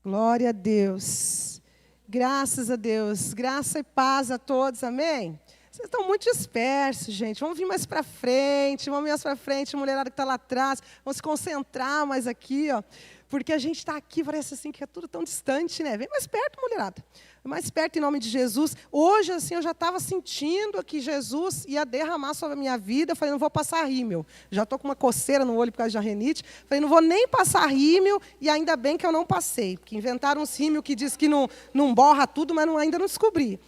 Glória a Deus. Graças a Deus. Graça e paz a todos. Amém? Vocês estão muito dispersos, gente. Vamos vir mais para frente. Vamos vir mais para frente. Mulherada que está lá atrás. Vamos se concentrar mais aqui, ó. Porque a gente está aqui, parece assim que é tudo tão distante, né? Vem mais perto, mulherada. Mais perto em nome de Jesus. Hoje, assim, eu já estava sentindo que Jesus ia derramar sobre a minha vida. Eu falei, não vou passar rímel. Já estou com uma coceira no olho por causa de rinite. Falei, não vou nem passar rímel, e ainda bem que eu não passei. Porque inventaram uns rímel que diz que não borra tudo, mas ainda não descobri.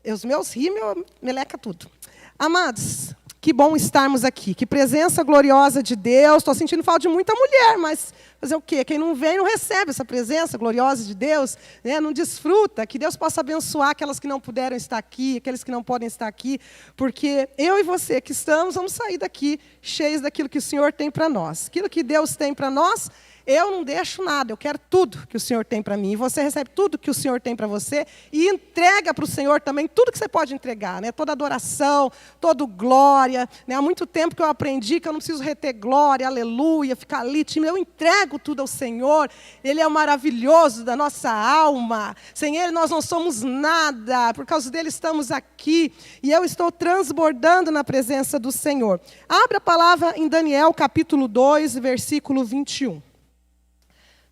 Os meus rímel meleca tudo. Amados, que bom estarmos aqui. Que presença gloriosa de Deus. Estou sentindo falta de muita mulher, mas fazer o quê? Quem não vem não recebe essa presença gloriosa de Deus, né? Não desfruta. Que Deus possa abençoar aquelas que não puderam estar aqui, aqueles que não podem estar aqui, porque eu e você que estamos, vamos sair daqui cheios daquilo que o Senhor tem para nós. Aquilo que Deus tem para nós, eu não deixo nada, eu quero tudo que o Senhor tem para mim. E você recebe tudo que o Senhor tem para você e entrega para o Senhor também tudo que você pode entregar, né? Toda adoração, toda glória. Né? Há muito tempo que eu aprendi que eu não preciso reter glória, aleluia, ficar ali tímido. Eu entrego tudo ao Senhor. Ele é o maravilhoso da nossa alma. Sem Ele nós não somos nada. Por causa dele estamos aqui. E eu estou transbordando na presença do Senhor. Abra a palavra em Daniel, capítulo 2, versículo 21.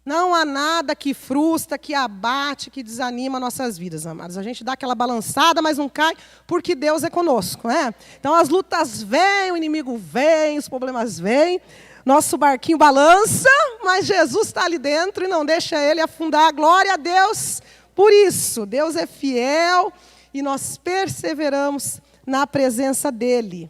Não há nada que frustra, que abate, que desanima nossas vidas, amados. A gente dá aquela balançada, mas não cai, porque Deus é conosco, né? Então as lutas vêm, o inimigo vem, os problemas vêm, nosso barquinho balança, mas Jesus está ali dentro e não deixa ele afundar. Glória a Deus por isso. Deus é fiel e nós perseveramos na presença dele.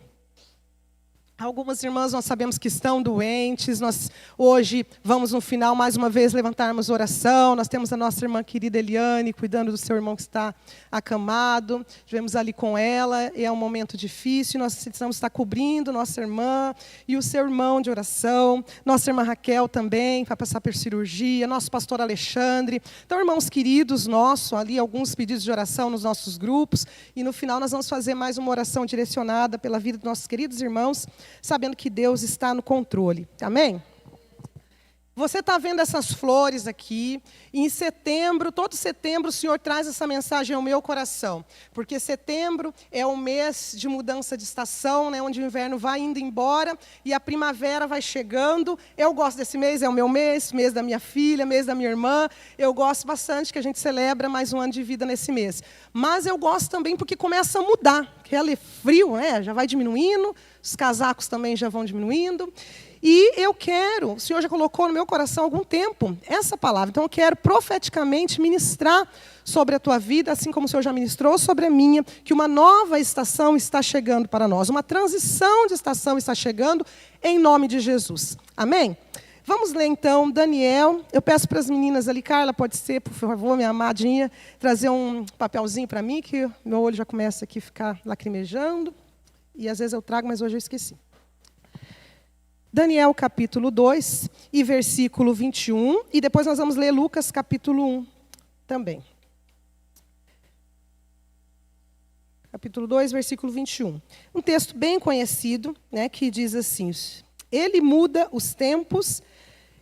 Algumas irmãs nós sabemos que estão doentes, nós hoje vamos no final mais uma vez levantarmos oração, nós temos a nossa irmã querida Eliane cuidando do seu irmão que está acamado, estivemos ali com ela, e é um momento difícil, nós precisamos estar cobrindo nossa irmã e o seu irmão de oração, nossa irmã Raquel também vai passar por cirurgia, nosso pastor Alexandre, então irmãos queridos nossos, ali alguns pedidos de oração nos nossos grupos, e no final nós vamos fazer mais uma oração direcionada pela vida dos nossos queridos irmãos, sabendo que Deus está no controle. Amém? Você está vendo essas flores aqui, e em setembro, todo setembro, o Senhor traz essa mensagem ao meu coração, porque setembro é o mês de mudança de estação, né, onde o inverno vai indo embora e a primavera vai chegando. Eu gosto desse mês, é o meu mês da minha filha, mês da minha irmã. Eu gosto bastante que a gente celebra mais um ano de vida nesse mês. Mas eu gosto também porque começa a mudar, porque é frio, né, já vai diminuindo, os casacos também já vão diminuindo. E eu quero, o Senhor já colocou no meu coração há algum tempo essa palavra. Então eu quero profeticamente ministrar sobre a tua vida, assim como o Senhor já ministrou sobre a minha, que uma nova estação está chegando para nós. Uma transição de estação está chegando em nome de Jesus. Amém? Vamos ler então Daniel. Eu peço para as meninas ali, Carla, pode ser, por favor, minha amadinha, trazer um papelzinho para mim, que meu olho já começa aqui a ficar lacrimejando. E às vezes eu trago, mas hoje eu esqueci. Daniel capítulo 2 e versículo 21, e depois nós vamos ler Lucas capítulo 1 também. Capítulo 2, versículo 21. Um texto bem conhecido, né, que diz assim: ele muda os tempos,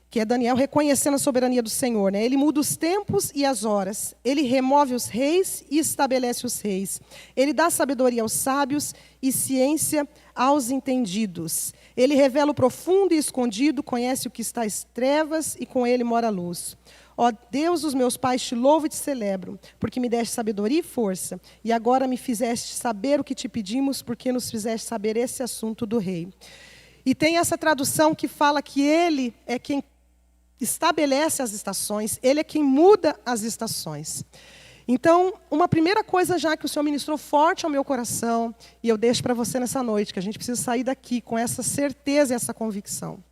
que é Daniel reconhecendo a soberania do Senhor, né? Ele muda os tempos e as horas. Ele remove os reis e estabelece os reis. Ele dá sabedoria aos sábios e ciência aos entendidos. Ele revela o profundo e escondido, conhece o que está às trevas e com ele mora a luz. Ó Deus dos meus pais, te louvo e te celebro, porque me deste sabedoria e força, e agora me fizeste saber o que te pedimos, porque nos fizeste saber esse assunto do rei. E tem essa tradução que fala que ele é quem estabelece as estações, ele é quem muda as estações. Então, uma primeira coisa já que o Senhor ministrou forte ao meu coração, e eu deixo para você nessa noite, que a gente precisa sair daqui com essa certeza e essa convicção,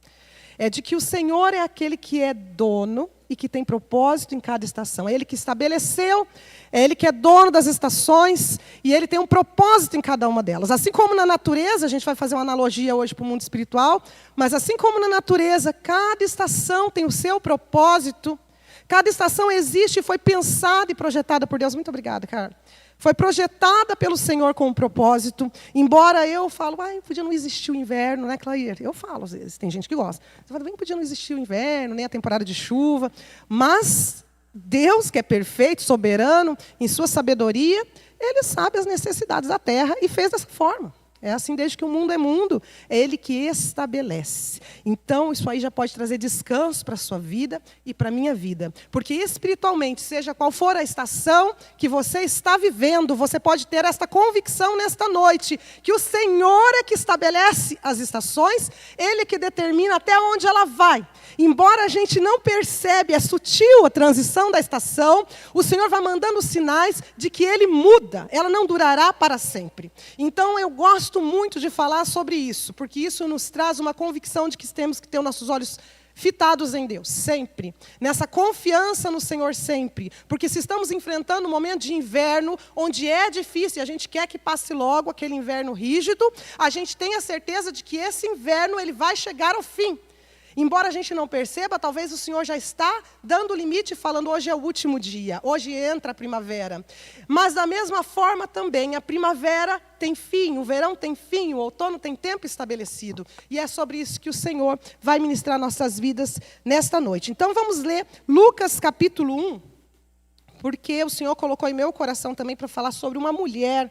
é de que o Senhor é aquele que é dono e que tem propósito em cada estação. É Ele que estabeleceu, é Ele que é dono das estações, e Ele tem um propósito em cada uma delas. Assim como na natureza, a gente vai fazer uma analogia hoje para o mundo espiritual, mas assim como na natureza, cada estação tem o seu propósito, cada estação existe e foi pensada e projetada por Deus. Muito obrigada, Carla. Foi projetada pelo Senhor com um propósito. Embora eu falo, podia não existir o inverno, né, Clair? Eu falo às vezes, tem gente que gosta. Você fala, podia não existir o inverno, nem a temporada de chuva. Mas Deus, que é perfeito, soberano, em sua sabedoria, Ele sabe as necessidades da terra e fez dessa forma. É assim desde que o mundo é mundo, é Ele que estabelece. Então, isso aí já pode trazer descanso para a sua vida e para a minha vida. Porque espiritualmente, seja qual for a estação que você está vivendo, você pode ter esta convicção nesta noite, que o Senhor é que estabelece as estações, Ele que determina até onde ela vai. Embora a gente não percebe, é sutil a transição da estação, o Senhor vai mandando sinais de que Ele muda, ela não durará para sempre. Então, eu gosto muito de falar sobre isso, porque isso nos traz uma convicção de que temos que ter os nossos olhos fitados em Deus, sempre. Nessa confiança no Senhor sempre. Porque se estamos enfrentando um momento de inverno, onde é difícil, e a gente quer que passe logo aquele inverno rígido, a gente tem a certeza de que esse inverno ele vai chegar ao fim. Embora a gente não perceba, talvez o Senhor já está dando o limite, falando hoje é o último dia, hoje entra a primavera. Mas da mesma forma também, a primavera tem fim, o verão tem fim, o outono tem tempo estabelecido. E é sobre isso que o Senhor vai ministrar nossas vidas nesta noite. Então vamos ler Lucas capítulo 1, porque o Senhor colocou em meu coração também para falar sobre uma mulher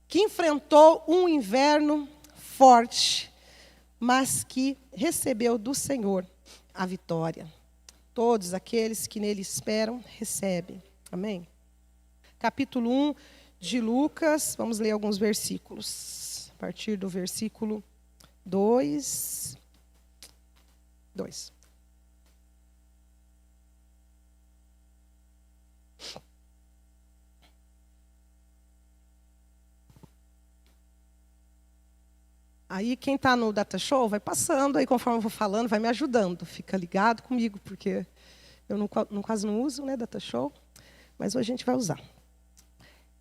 que enfrentou um inverno forte, mas que recebeu do Senhor a vitória. Todos aqueles que nele esperam, recebem. Amém? Capítulo 1 de Lucas, vamos ler alguns versículos. A partir do versículo 2. Aí quem está no Data Show vai passando, aí conforme eu vou falando, vai me ajudando. Fica ligado comigo, porque eu quase não uso, né, Data Show, mas hoje a gente vai usar.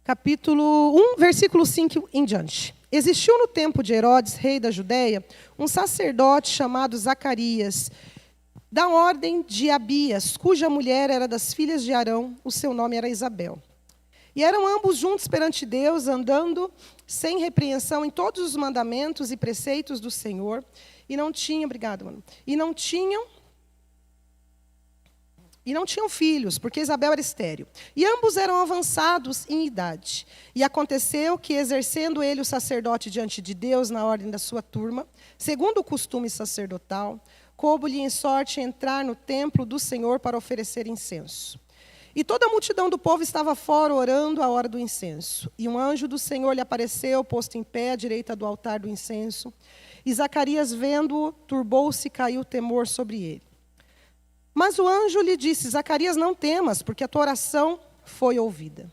Capítulo 1, versículo 5 em diante. Existiu no tempo de Herodes, rei da Judéia, um sacerdote chamado Zacarias, da ordem de Abias, cuja mulher era das filhas de Arão, o seu nome era Isabel. E eram ambos juntos perante Deus, andando sem repreensão em todos os mandamentos e preceitos do Senhor, e não tinham filhos, porque Isabel era estéril. E ambos eram avançados em idade. E aconteceu que, exercendo ele o sacerdote diante de Deus na ordem da sua turma, segundo o costume sacerdotal, coube-lhe em sorte entrar no templo do Senhor para oferecer incenso. E toda a multidão do povo estava fora orando à hora do incenso. E um anjo do Senhor lhe apareceu, posto em pé à direita do altar do incenso. E Zacarias, vendo-o, turbou-se e caiu o temor sobre ele. Mas o anjo lhe disse: Zacarias, não temas, porque a tua oração foi ouvida.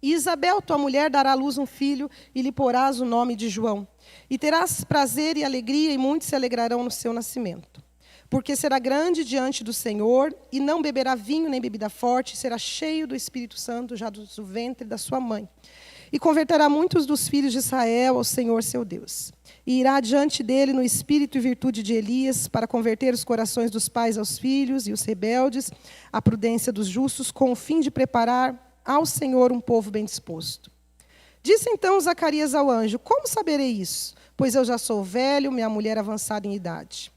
E Isabel, tua mulher, dará à luz um filho, e lhe porás o nome de João. E terás prazer e alegria, e muitos se alegrarão no seu nascimento. Porque será grande diante do Senhor, e não beberá vinho nem bebida forte, e será cheio do Espírito Santo já do ventre da sua mãe. E converterá muitos dos filhos de Israel ao Senhor seu Deus. E irá diante dele no espírito e virtude de Elias, para converter os corações dos pais aos filhos, e os rebeldes à prudência dos justos, com o fim de preparar ao Senhor um povo bem disposto. Disse então Zacarias ao anjo: Como saberei isso? Pois eu já sou velho, minha mulher avançada em idade.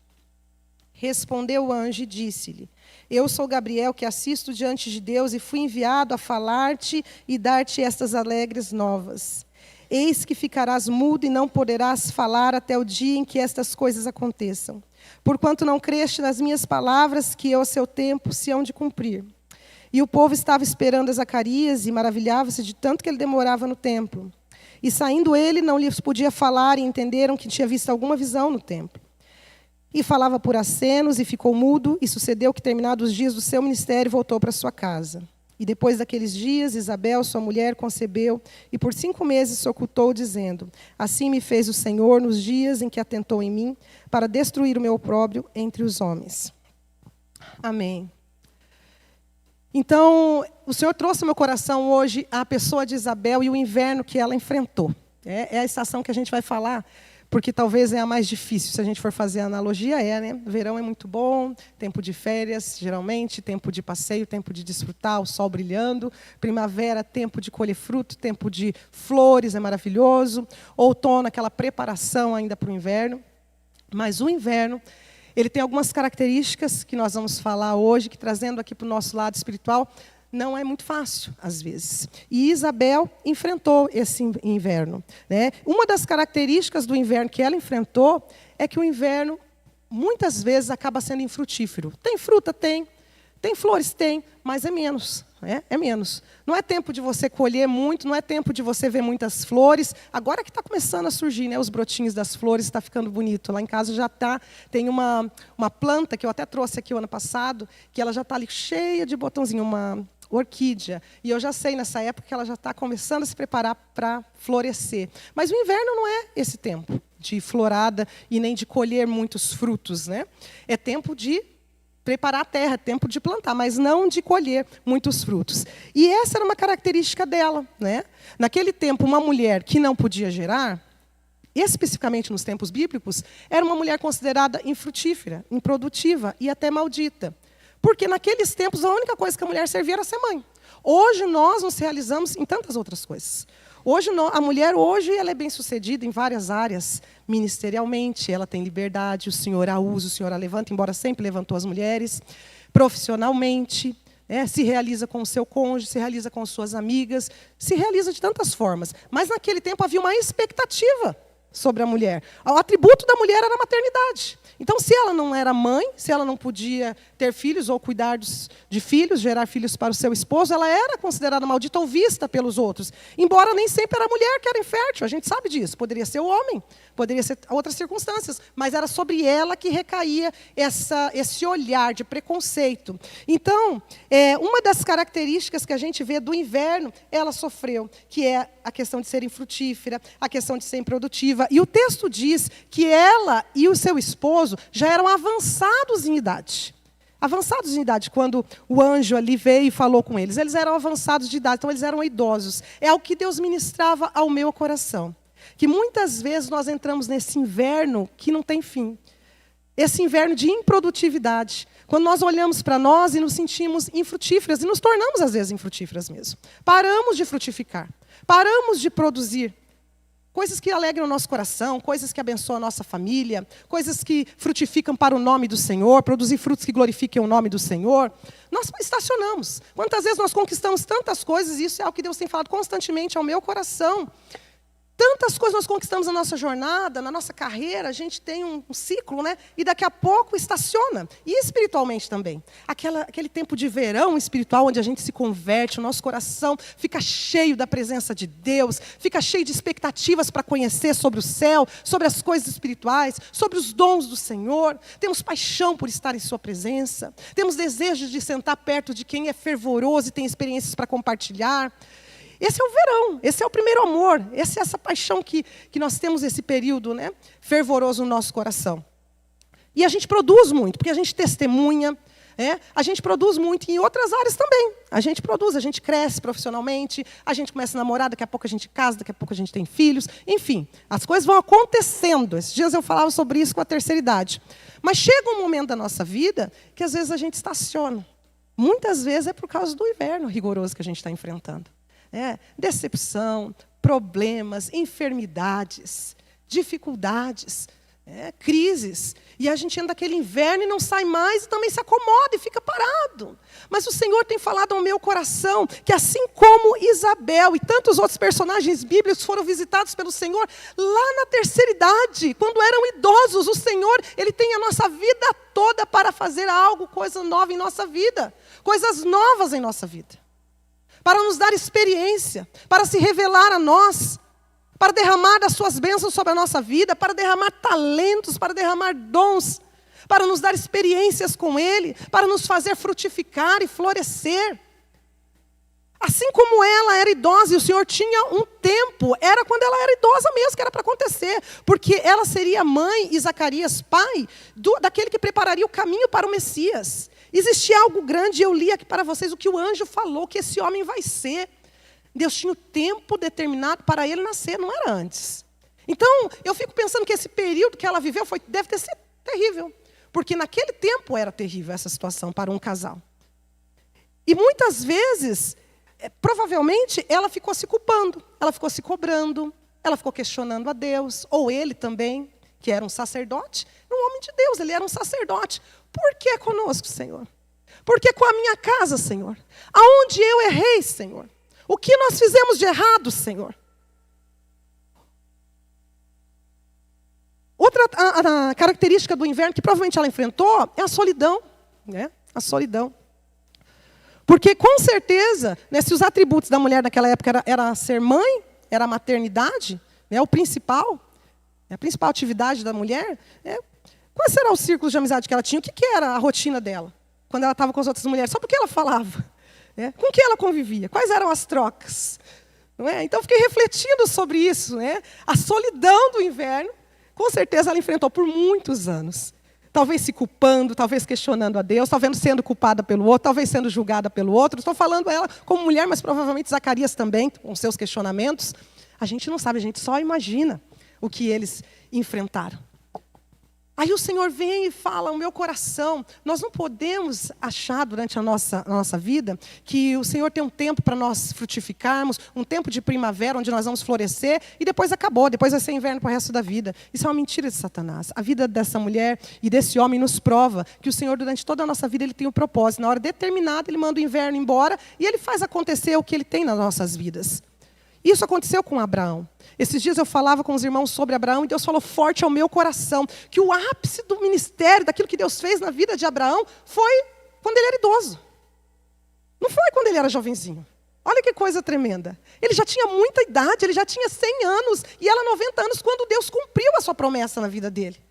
Respondeu o anjo e disse-lhe: Eu sou Gabriel, que assisto diante de Deus, e fui enviado a falar-te e dar-te estas alegres novas. Eis que ficarás mudo e não poderás falar até o dia em que estas coisas aconteçam. Porquanto não creste nas minhas palavras, que eu a seu tempo se hão de cumprir. E o povo estava esperando a Zacarias e maravilhava-se de tanto que ele demorava no templo. E saindo ele, não lhes podia falar, e entenderam que tinha visto alguma visão no templo. E falava por acenos e ficou mudo, e sucedeu que, terminados os dias do seu ministério, voltou para sua casa. E depois daqueles dias, Isabel, sua mulher, concebeu, e por 5 meses se ocultou, dizendo: Assim me fez o Senhor nos dias em que atentou em mim, para destruir o meu opróbrio entre os homens. Amém. Então, o Senhor trouxe ao meu coração hoje a pessoa de Isabel e o inverno que ela enfrentou. É a estação que a gente vai falar, porque talvez é a mais difícil, se a gente for fazer a analogia, né? Verão é muito bom, tempo de férias, geralmente, tempo de passeio, tempo de desfrutar, o sol brilhando. Primavera, tempo de colher fruto, tempo de flores, é maravilhoso. Outono, aquela preparação ainda para o inverno. Mas o inverno, ele tem algumas características que nós vamos falar hoje, que trazendo aqui para o nosso lado espiritual, não é muito fácil, às vezes. E Isabel enfrentou esse inverno, né? Uma das características do inverno que ela enfrentou é que o inverno, muitas vezes, acaba sendo infrutífero. Tem fruta? Tem. Tem flores? Tem. Mas é menos. É menos. Não é tempo de você colher muito, não é tempo de você ver muitas flores. Agora que está começando a surgir, né, os brotinhos das flores, está ficando bonito. Lá em casa já tem uma planta que eu até trouxe aqui o ano passado, que ela já está ali cheia de botãozinho, uma orquídea. E eu já sei, nessa época, que ela já está começando a se preparar para florescer. Mas o inverno não é esse tempo de florada e nem de colher muitos frutos, né? É tempo de preparar a terra, tempo de plantar, mas não de colher muitos frutos. E essa era uma característica dela, né? Naquele tempo, uma mulher que não podia gerar, especificamente nos tempos bíblicos, era uma mulher considerada infrutífera, improdutiva e até maldita. Porque naqueles tempos a única coisa que a mulher servia era ser mãe. Hoje nós nos realizamos em tantas outras coisas. Hoje a mulher ela é bem-sucedida em várias áreas, ministerialmente, ela tem liberdade, o Senhor a usa, o Senhor a levanta, embora sempre levantou as mulheres, profissionalmente, se realiza com o seu cônjuge, se realiza com suas amigas, se realiza de tantas formas. Mas naquele tempo havia uma expectativa sobre a mulher. O atributo da mulher era a maternidade. Então, se ela não era mãe, se ela não podia ter filhos ou cuidar de filhos, gerar filhos para o seu esposo, ela era considerada maldita ou vista pelos outros. Embora nem sempre era a mulher que era infértil, a gente sabe disso. Poderia ser o homem, poderia ser outras circunstâncias, mas era sobre ela que recaía esse olhar de preconceito. Então, uma das características que a gente vê do inverno, ela sofreu, que é a questão de ser infrutífera, a questão de ser improdutiva. E o texto diz que ela e o seu esposo já eram avançados em idade. Avançados em idade, quando o anjo ali veio e falou com eles. Eles eram avançados de idade, então eles eram idosos. É o que Deus ministrava ao meu coração. Que muitas vezes nós entramos nesse inverno que não tem fim. Esse inverno de improdutividade. Quando nós olhamos para nós e nos sentimos infrutíferas, e nos tornamos às vezes infrutíferas mesmo. Paramos de frutificar. Paramos de produzir. Coisas que alegram o nosso coração, coisas que abençoam a nossa família, coisas que frutificam para o nome do Senhor, produzir frutos que glorifiquem o nome do Senhor. Nós estacionamos. Quantas vezes nós conquistamos tantas coisas, e isso é o que Deus tem falado constantemente ao meu coração. Tantas coisas nós conquistamos na nossa jornada, na nossa carreira, a gente tem um ciclo, né? E daqui a pouco estaciona. E espiritualmente também. Aquele tempo de verão espiritual, onde a gente se converte, o nosso coração fica cheio da presença de Deus, fica cheio de expectativas para conhecer sobre o céu, sobre as coisas espirituais, sobre os dons do Senhor. Temos paixão por estar em sua presença. Temos desejos de sentar perto de quem é fervoroso e tem experiências para compartilhar. Esse é o verão, esse é o primeiro amor, essa paixão que nós temos esse período, né, fervoroso no nosso coração. E a gente produz muito, porque a gente testemunha, a gente produz muito em outras áreas também. A gente produz, a gente cresce profissionalmente, a gente começa a namorar, daqui a pouco a gente casa, daqui a pouco a gente tem filhos. Enfim, as coisas vão acontecendo. Esses dias eu falava sobre isso com a terceira idade. Mas chega um momento da nossa vida que às vezes a gente estaciona. Muitas vezes é por causa do inverno rigoroso que a gente está enfrentando. Decepção, problemas, enfermidades, dificuldades, crises. E a gente anda naquele inverno e não sai mais e também se acomoda e fica parado. Mas o Senhor tem falado ao meu coração que assim como Isabel e tantos outros personagens bíblicos foram visitados pelo Senhor lá na terceira idade, quando eram idosos, o Senhor, Ele tem a nossa vida toda para fazer algo, coisa nova em nossa vida. Coisas novas em nossa vida. Para nos dar experiência, para se revelar a nós, para derramar das suas bênçãos sobre a nossa vida, para derramar talentos, para derramar dons, para nos dar experiências com Ele, para nos fazer frutificar e florescer. Assim como ela era idosa e o Senhor tinha um tempo, era quando ela era idosa mesmo que era para acontecer, porque ela seria mãe e Zacarias pai daquele que prepararia o caminho para o Messias. Existia algo grande, e eu li aqui para vocês o que o anjo falou, que esse homem vai ser. Deus tinha o tempo determinado para ele nascer, não era antes. Então, eu fico pensando que esse período que ela viveu deve ter sido terrível. Porque naquele tempo era terrível essa situação para um casal. E muitas vezes, provavelmente, ela ficou se culpando, ela ficou se cobrando, ela ficou questionando a Deus, ou ele também, que era um sacerdote, um homem de Deus, ele era um sacerdote. Por que conosco, Senhor? Por que com a minha casa, Senhor? Aonde eu errei, Senhor? O que nós fizemos de errado, Senhor? Outra a característica do inverno que provavelmente ela enfrentou é a solidão, né? A solidão. Porque, com certeza, né, se os atributos da mulher naquela época era ser mãe, era a maternidade, né, a principal atividade da mulher, quais serão os círculos de amizade que ela tinha? O que era a rotina dela, quando ela estava com as outras mulheres? Só porque ela falava? Né? Com que ela convivia? Quais eram as trocas? Não é? Então, fiquei refletindo sobre isso. Né? A solidão do inverno, com certeza, ela enfrentou por muitos anos. Talvez se culpando, talvez questionando a Deus, talvez sendo culpada pelo outro, talvez sendo julgada pelo outro. Estou falando ela como mulher, mas provavelmente Zacarias também, com seus questionamentos. A gente não sabe, a gente só imagina o que eles enfrentaram. Aí o Senhor vem e fala ao meu coração, nós não podemos achar durante a nossa vida que o Senhor tem um tempo para nós frutificarmos, um tempo de primavera onde nós vamos florescer e depois acabou, depois vai ser inverno para o resto da vida. Isso é uma mentira de Satanás. A vida dessa mulher e desse homem nos prova que o Senhor durante toda a nossa vida ele tem um propósito. Na hora determinada ele manda o inverno embora e ele faz acontecer o que ele tem nas nossas vidas. Isso aconteceu com Abraão. Esses dias eu falava com os irmãos sobre Abraão e Deus falou forte ao meu coração que o ápice do ministério, daquilo que Deus fez na vida de Abraão, foi quando ele era idoso. Não foi quando ele era jovenzinho. Olha que coisa tremenda. Ele já tinha muita idade, ele já tinha 100 anos e ela 90 anos quando Deus cumpriu a sua promessa na vida dele.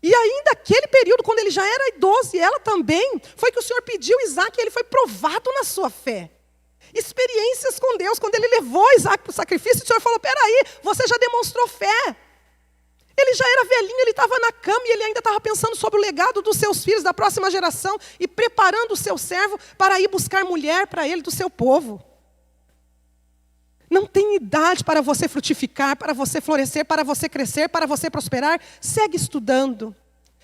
E ainda aquele período, quando ele já era idoso e ela também, foi que o Senhor pediu Isaac e ele foi provado na sua fé. Experiências com Deus, quando ele levou Isaac para o sacrifício, o Senhor falou, peraí, você já demonstrou fé. Ele já era velhinho, ele estava na cama e ele ainda estava pensando sobre o legado dos seus filhos, da próxima geração, e preparando o seu servo para ir buscar mulher para ele, do seu povo. Não tem idade para você frutificar, para você florescer, para você crescer, para você prosperar. Segue estudando.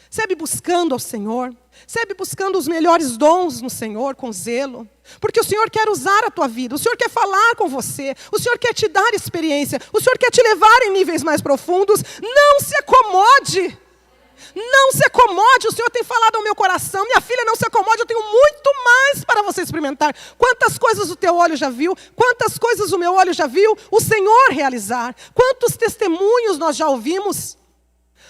Segue buscando ao Senhor, segue buscando os melhores dons no Senhor, com zelo. Porque o Senhor quer usar a tua vida, o Senhor quer falar com você, o Senhor quer te dar experiência, o Senhor quer te levar em níveis mais profundos. Não se acomode, não se acomode, o Senhor tem falado ao meu coração, minha filha, não se acomode, eu tenho muito mais para você experimentar. Quantas coisas o teu olho já viu, quantas coisas o meu olho já viu, o Senhor realizar. Quantos testemunhos nós já ouvimos.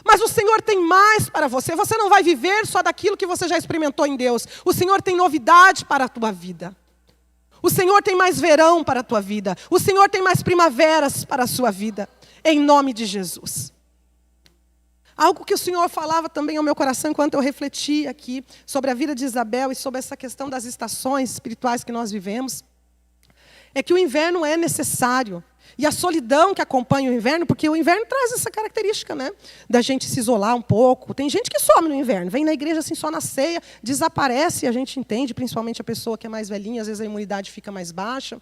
Mas o Senhor tem mais para você. Você não vai viver só daquilo que você já experimentou em Deus. O Senhor tem novidade para a tua vida. O Senhor tem mais verão para a tua vida. O Senhor tem mais primaveras para a sua vida. Em nome de Jesus. Algo que o Senhor falava também ao meu coração enquanto eu refletia aqui sobre a vida de Isabel e sobre essa questão das estações espirituais que nós vivemos, é que o inverno é necessário. E a solidão que acompanha o inverno, porque o inverno traz essa característica, né? Da gente se isolar um pouco. Tem gente que some no inverno, vem na igreja assim só na ceia, desaparece, a gente entende, principalmente a pessoa que é mais velhinha, às vezes a imunidade fica mais baixa.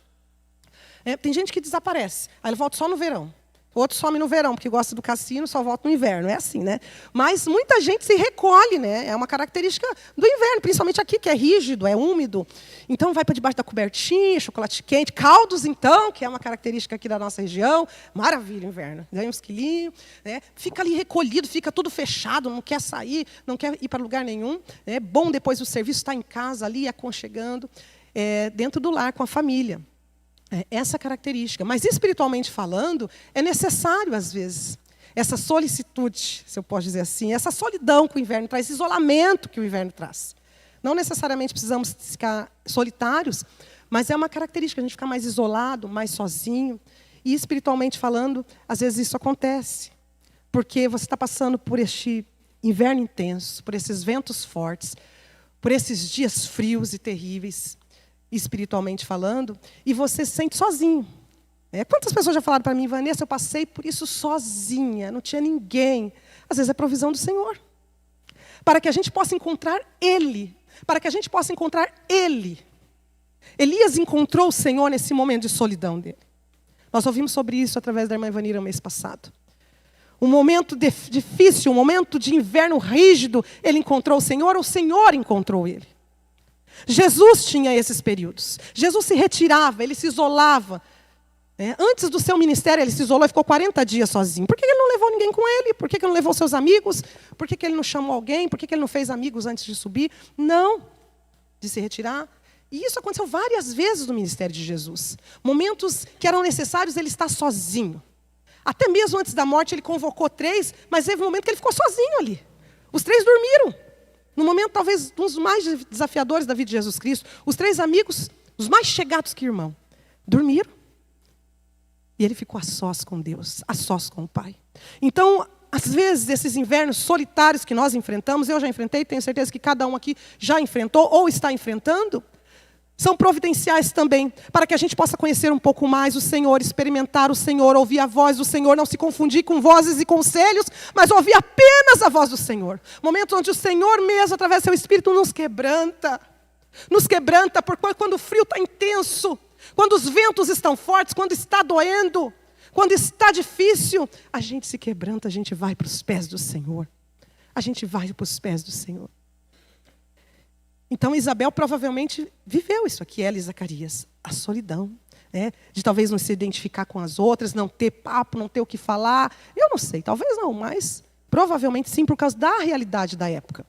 Tem gente que desaparece, aí ele volta só no verão. Outro some no verão, porque gosta do cassino, só volta no inverno. É assim, né? Mas muita gente se recolhe, né? É uma característica do inverno, principalmente aqui, que é rígido, é úmido. Então, vai para debaixo da cobertinha, chocolate quente, caldos, então, que é uma característica aqui da nossa região. Maravilha, inverno. Ganha uns quilinhos, né? Fica ali recolhido, fica tudo fechado, não quer sair, não quer ir para lugar nenhum. É bom depois do serviço estar em casa ali, aconchegando, dentro do lar, com a família. Essa característica. Mas, espiritualmente falando, é necessário, às vezes, essa solicitude, se eu posso dizer assim, essa solidão que o inverno traz, esse isolamento que o inverno traz. Não necessariamente precisamos ficar solitários, mas é uma característica, a gente ficar mais isolado, mais sozinho. E, espiritualmente falando, às vezes isso acontece. Porque você está passando por este inverno intenso, por esses ventos fortes, por esses dias frios e terríveis, espiritualmente falando, e você se sente sozinho. Quantas pessoas já falaram para mim, Vanessa, eu passei por isso sozinha, não tinha ninguém. Às vezes é provisão do Senhor. Para que a gente possa encontrar Ele. Para que a gente possa encontrar Ele. Elias encontrou o Senhor nesse momento de solidão dele. Nós ouvimos sobre isso através da irmã Ivanira no mês passado. um momento difícil, um momento de inverno rígido, ele encontrou o Senhor encontrou ele. Jesus tinha esses períodos. Jesus se retirava, ele se isolava. Antes do seu ministério, ele se isolou e ficou 40 dias sozinho. Por que ele não levou ninguém com ele? Por que ele não levou seus amigos? Por que ele não chamou alguém? Por que ele não fez amigos antes de subir? Não, de se retirar. E isso aconteceu várias vezes no ministério de Jesus. Momentos que eram necessários ele estar sozinho. Até mesmo antes da morte ele convocou 3, mas teve um momento que ele ficou sozinho ali. Os 3 dormiram. No momento talvez um dos mais desafiadores da vida de Jesus Cristo. Os 3 amigos, os mais chegados que irmão, dormiram. E ele ficou a sós com Deus, a sós com o Pai. Então, às vezes, esses invernos solitários que nós enfrentamos, eu já enfrentei, tenho certeza que cada um aqui já enfrentou ou está enfrentando, são providenciais também, para que a gente possa conhecer um pouco mais o Senhor, experimentar o Senhor, ouvir a voz do Senhor, não se confundir com vozes e conselhos, mas ouvir apenas a voz do Senhor. Momento onde o Senhor mesmo, através do seu Espírito, nos quebranta, porque quando o frio está intenso, quando os ventos estão fortes, quando está doendo, quando está difícil, a gente se quebranta, a gente vai para os pés do Senhor. A gente vai para os pés do Senhor. Então Isabel provavelmente viveu isso aqui, ela e Zacarias, a solidão, de talvez não se identificar com as outras, não ter papo, não ter o que falar. Eu não sei, talvez não, mas provavelmente sim, por causa da realidade da época.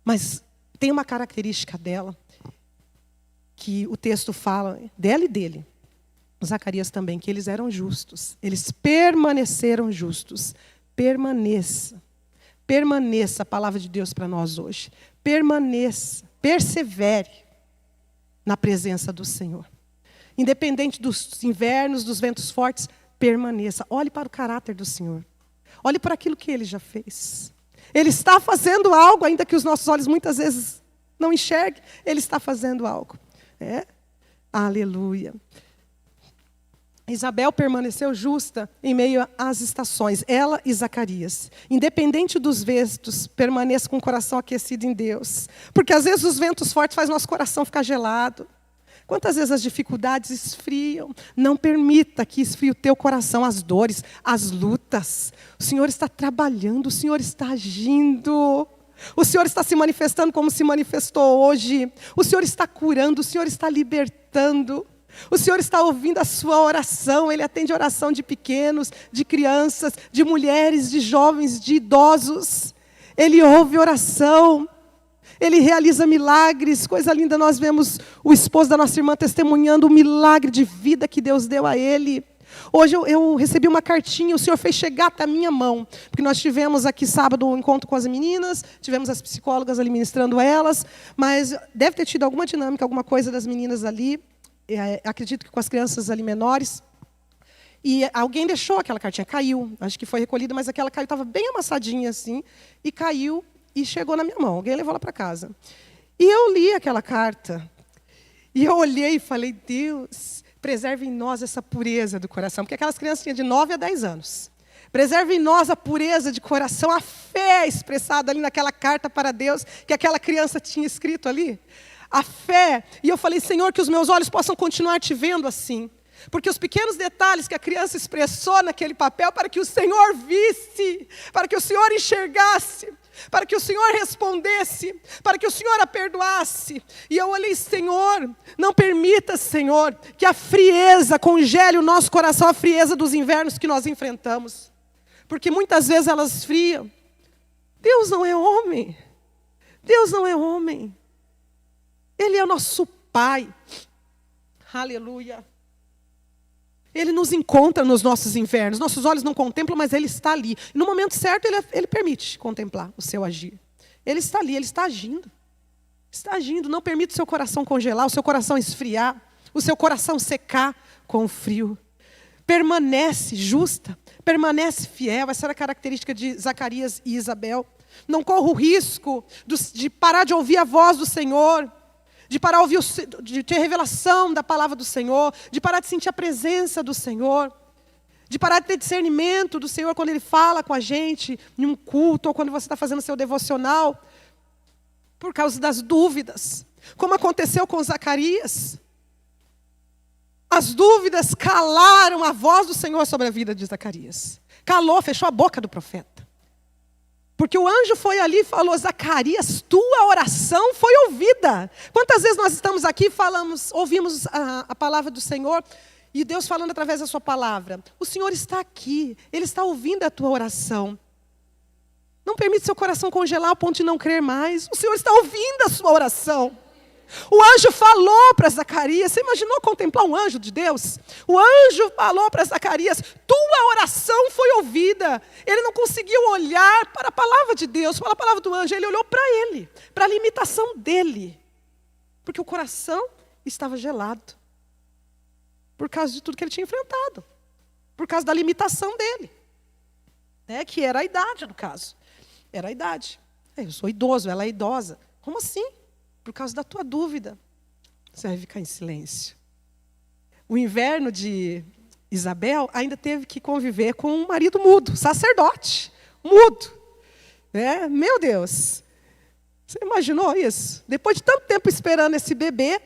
Mas tem uma característica dela, que o texto fala, dela e dele, Zacarias também, que eles eram justos. Eles permaneceram justos. Permaneça a palavra de Deus para nós hoje. Permaneça, persevere na presença do Senhor. Independente dos invernos, dos ventos fortes, permaneça. Olhe para o caráter do Senhor. Olhe para aquilo que Ele já fez. Ele está fazendo algo, ainda que os nossos olhos muitas vezes não enxerguem. Ele está fazendo algo. Aleluia. Isabel permaneceu justa em meio às estações, ela e Zacarias. Independente dos ventos, permaneça com o coração aquecido em Deus. Porque às vezes os ventos fortes fazem nosso coração ficar gelado. Quantas vezes as dificuldades esfriam? Não permita que esfrie o teu coração, as dores, as lutas. O Senhor está trabalhando, o Senhor está agindo. O Senhor está se manifestando como se manifestou hoje. O Senhor está curando, o Senhor está libertando. O Senhor está ouvindo a sua oração. Ele atende a oração de pequenos, de crianças, de mulheres, de jovens, de idosos. Ele ouve oração. Ele realiza milagres. Coisa linda, nós vemos o esposo da nossa irmã testemunhando o milagre de vida que Deus deu a ele. Hoje eu recebi uma cartinha, o Senhor fez chegar até a minha mão. Porque nós tivemos aqui sábado um encontro com as meninas, tivemos as psicólogas ali ministrando elas, mas deve ter tido alguma dinâmica, alguma coisa das meninas ali. Acredito que com as crianças ali menores. E alguém deixou aquela cartinha, caiu. Acho que foi recolhida, mas aquela caiu, estava bem amassadinha assim, e caiu e chegou na minha mão. Alguém levou ela para casa. E eu li aquela carta, e eu olhei e falei, Deus, preserve em nós essa pureza do coração. Porque aquelas crianças tinham de 9 a 10 anos. Preserve em nós a pureza de coração, a fé expressada ali naquela carta para Deus, que aquela criança tinha escrito ali. A fé. E eu falei, Senhor, que os meus olhos possam continuar te vendo assim. Porque os pequenos detalhes que a criança expressou naquele papel, para que o Senhor visse, para que o Senhor enxergasse, para que o Senhor respondesse, para que o Senhor a perdoasse. E eu olhei, Senhor, não permita, Senhor, que a frieza congele o nosso coração, a frieza dos invernos que nós enfrentamos. Porque muitas vezes elas esfriam. Deus não é homem. Deus não é homem. Ele é o nosso Pai. Aleluia. Ele nos encontra nos nossos invernos. Nossos olhos não contemplam, mas Ele está ali. E no momento certo, Ele permite contemplar o seu agir. Ele está ali, Ele está agindo. Está agindo. Não permite o seu coração congelar, o seu coração esfriar, o seu coração secar com o frio. Permanece justa, permanece fiel. Essa era a característica de Zacarias e Isabel. Não corra o risco de parar de ouvir a voz do Senhor, de parar de ter revelação da palavra do Senhor, de parar de sentir a presença do Senhor, de parar de ter discernimento do Senhor quando Ele fala com a gente em um culto, ou quando você está fazendo seu devocional, por causa das dúvidas, como aconteceu com Zacarias. As dúvidas calaram a voz do Senhor sobre a vida de Zacarias. Calou, fechou a boca do profeta. Porque o anjo foi ali e falou: Zacarias, tua oração foi ouvida. Quantas vezes nós estamos aqui e ouvimos a palavra do Senhor, e Deus falando através da sua palavra. O Senhor está aqui, Ele está ouvindo a tua oração. Não permite seu coração congelar ao ponto de não crer mais. O Senhor está ouvindo a sua oração. O anjo falou para Zacarias. Você imaginou contemplar um anjo de Deus? O anjo falou para Zacarias: tua oração foi ouvida. Ele não conseguiu olhar para a palavra de Deus, para a palavra do anjo. Ele olhou para ele, para a limitação dele. Porque o coração estava gelado. Por causa de tudo que ele tinha enfrentado. Por causa da limitação dele. Que era a idade, no caso. Era a idade. Eu sou idoso, ela é idosa. Como assim? Por causa da tua dúvida. Você vai ficar em silêncio. O inverno de Isabel ainda teve que conviver com um marido mudo, sacerdote, mudo. Meu Deus. Você imaginou isso? Depois de tanto tempo esperando esse bebê,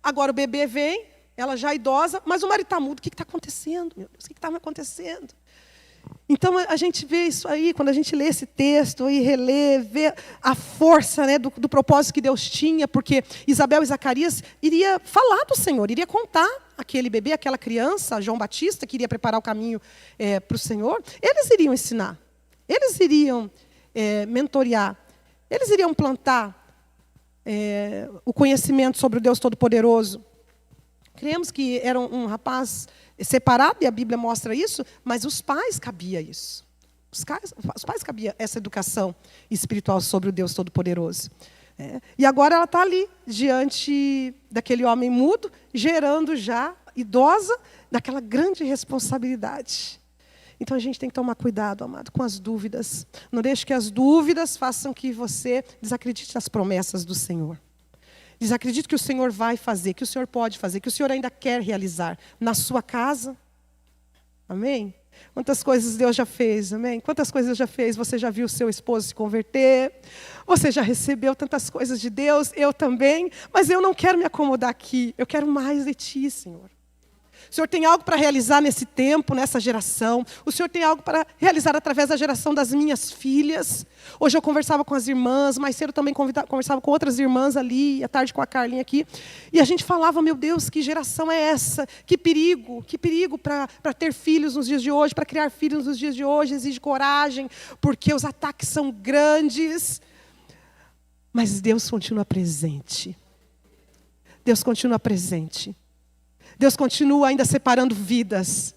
agora o bebê vem, ela já idosa, mas o marido está mudo. O que está acontecendo? Meu Deus, o que está acontecendo? Então a gente vê isso aí, quando a gente lê esse texto e relê, vê a força do propósito que Deus tinha, porque Isabel e Zacarias iria falar do Senhor, iria contar aquele bebê, aquela criança, João Batista, que iria preparar o caminho para o Senhor. Eles iriam ensinar, eles iriam mentorear, eles iriam plantar o conhecimento sobre o Deus Todo-Poderoso. Cremos que era um rapaz separado, e a Bíblia mostra isso, mas os pais cabia isso. Os pais cabia essa educação espiritual sobre o Deus Todo-Poderoso. E agora ela está ali, diante daquele homem mudo, gerando já, idosa, daquela grande responsabilidade. Então a gente tem que tomar cuidado, amado, com as dúvidas. Não deixe que as dúvidas façam que você desacredite nas promessas do Senhor. Desacredite que o Senhor vai fazer, que o Senhor pode fazer, que o Senhor ainda quer realizar na sua casa. Amém? Quantas coisas Deus já fez, amém? Quantas coisas Deus já fez? Você já viu o seu esposo se converter? Você já recebeu tantas coisas de Deus? Eu também. Mas eu não quero me acomodar aqui. Eu quero mais de Ti, Senhor. O Senhor tem algo para realizar nesse tempo, nessa geração. O Senhor tem algo para realizar através da geração das minhas filhas. Hoje eu conversava com as irmãs, mais cedo também conversava com outras irmãs ali, à tarde com a Carlinha aqui. E a gente falava: meu Deus, que geração é essa? Que perigo para ter filhos nos dias de hoje, para criar filhos nos dias de hoje. Exige coragem, porque os ataques são grandes. Mas Deus continua presente. Deus continua presente. Deus continua ainda separando vidas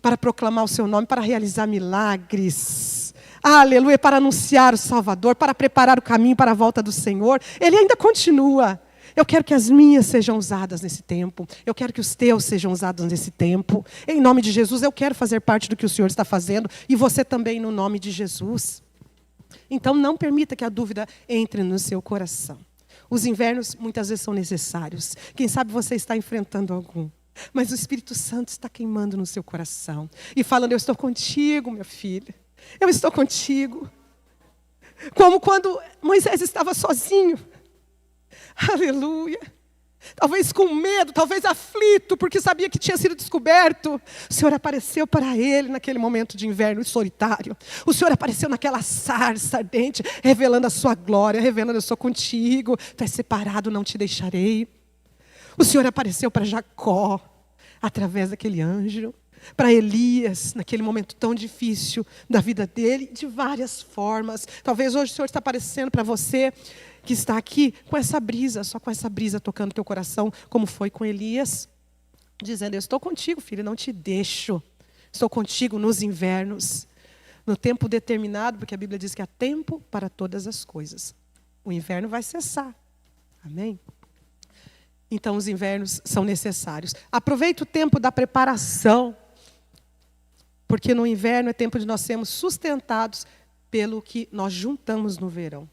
para proclamar o seu nome, para realizar milagres. Aleluia, para anunciar o Salvador, para preparar o caminho para a volta do Senhor. Ele ainda continua. Eu quero que as minhas sejam usadas nesse tempo. Eu quero que os teus sejam usados nesse tempo. Em nome de Jesus, eu quero fazer parte do que o Senhor está fazendo. E você também, no nome de Jesus. Então, não permita que a dúvida entre no seu coração. Os invernos muitas vezes são necessários. Quem sabe você está enfrentando algum. Mas o Espírito Santo está queimando no seu coração. E falando: eu estou contigo, minha filha. Eu estou contigo. Como quando Moisés estava sozinho. Aleluia. Talvez com medo, talvez aflito, porque sabia que tinha sido descoberto. O Senhor apareceu para ele naquele momento de inverno solitário. O Senhor apareceu naquela sarça ardente, revelando a sua glória, revelando: eu sou contigo, tu és separado, não te deixarei. O Senhor apareceu para Jacó, através daquele anjo. Para Elias, naquele momento tão difícil da vida dele, de várias formas. Talvez hoje o Senhor está aparecendo para você, que está aqui com essa brisa, só com essa brisa tocando teu coração, como foi com Elias, dizendo: eu estou contigo, filho, não te deixo. Estou contigo nos invernos, no tempo determinado, porque a Bíblia diz que há tempo para todas as coisas. O inverno vai cessar. Amém? Então os invernos são necessários. Aproveite o tempo da preparação, porque no inverno é tempo de nós sermos sustentados pelo que nós juntamos no verão.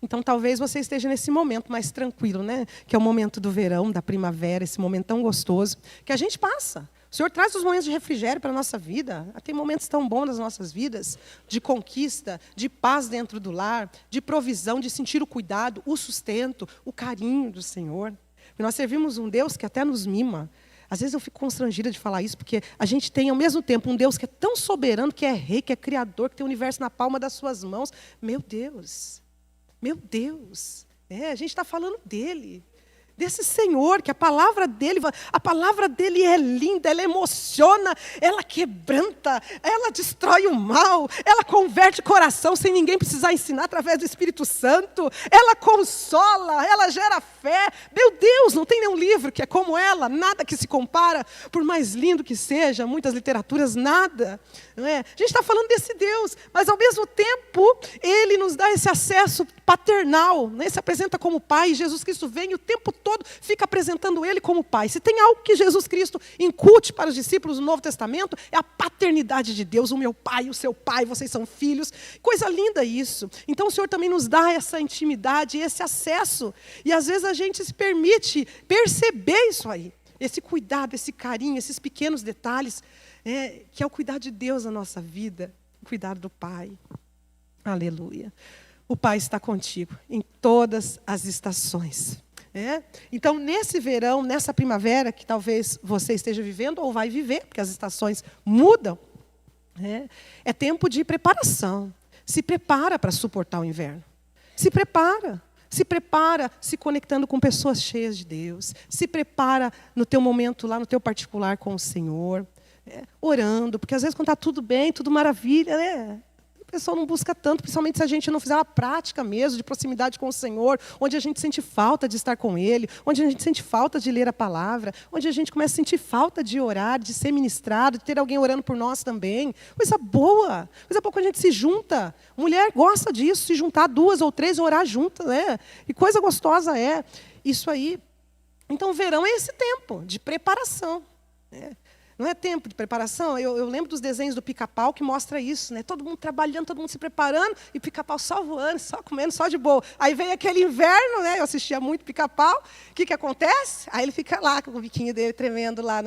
Então, talvez você esteja nesse momento mais tranquilo, que é o momento do verão, da primavera, esse momento tão gostoso, que a gente passa. O Senhor traz os momentos de refrigério para a nossa vida. Tem momentos tão bons nas nossas vidas, de conquista, de paz dentro do lar, de provisão, de sentir o cuidado, o sustento, o carinho do Senhor. E nós servimos um Deus que até nos mima. Às vezes eu fico constrangida de falar isso, porque a gente tem, ao mesmo tempo, um Deus que é tão soberano, que é rei, que é criador, que tem o universo na palma das suas mãos. Meu Deus! Meu Deus! A gente está falando dele. Desse Senhor, que a palavra dele é linda, ela emociona, ela quebranta, ela destrói o mal, ela converte o coração sem ninguém precisar ensinar através do Espírito Santo, ela consola, ela gera fé. Meu Deus, não tem nenhum livro que é como ela, nada que se compara, por mais lindo que seja, muitas literaturas, nada. Não é? A gente está falando desse Deus, mas ao mesmo tempo, Ele nos dá esse acesso paternal, né? Se apresenta como Pai, Jesus Cristo vem o tempo todo, fica apresentando Ele como Pai. Se tem algo que Jesus Cristo incute para os discípulos no Novo Testamento, é a paternidade de Deus, o meu Pai, o seu Pai, vocês são filhos. Coisa linda isso. Então o Senhor também nos dá essa intimidade, esse acesso, e às vezes a gente se permite perceber isso aí, esse cuidado, esse carinho, esses pequenos detalhes, que é o cuidado de Deus na nossa vida, o cuidado do Pai. Aleluia. O Pai está contigo em todas as estações. Então, nesse verão, nessa primavera, que talvez você esteja vivendo ou vai viver, porque as estações mudam, é tempo de preparação. Se prepara para suportar o inverno. Se prepara se conectando com pessoas cheias de Deus. Se prepara no teu momento lá, no teu particular com o Senhor. Orando, porque às vezes quando está tudo bem, tudo maravilha, o pessoal não busca tanto, principalmente se a gente não fizer uma prática mesmo de proximidade com o Senhor, onde a gente sente falta de estar com Ele, onde a gente sente falta de ler a palavra, onde a gente começa a sentir falta de orar, de ser ministrado, de ter alguém orando por nós também. Coisa boa quando a gente se junta. Mulher gosta disso, se juntar 2 ou 3 e orar juntas, e coisa gostosa é isso aí. Então o verão é esse tempo de preparação. Não é tempo de preparação? Eu lembro dos desenhos do Pica-Pau que mostra isso, né? Todo mundo trabalhando, todo mundo se preparando, e o Pica-Pau só voando, só comendo, só de boa. Aí vem aquele inverno, né? Eu assistia muito Pica-Pau. O que acontece? Aí ele fica lá com o biquinho dele tremendo lá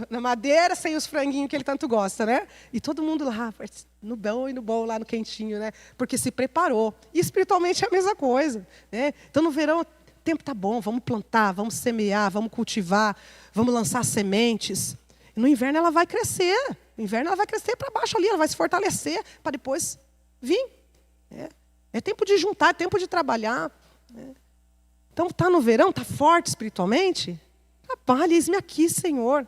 na madeira, sem os franguinhos que ele tanto gosta, né? E todo mundo lá, no bom, lá no quentinho, né? Porque se preparou. E espiritualmente é a mesma coisa, né? Então, no verão, o tempo está bom, vamos plantar, vamos semear, vamos cultivar, vamos lançar sementes. No inverno ela vai crescer. No inverno ela vai crescer para baixo ali, ela vai se fortalecer para depois vir. É tempo de juntar, é tempo de trabalhar. Então está no verão, está forte espiritualmente? Trabalhe, eis-me aqui, Senhor.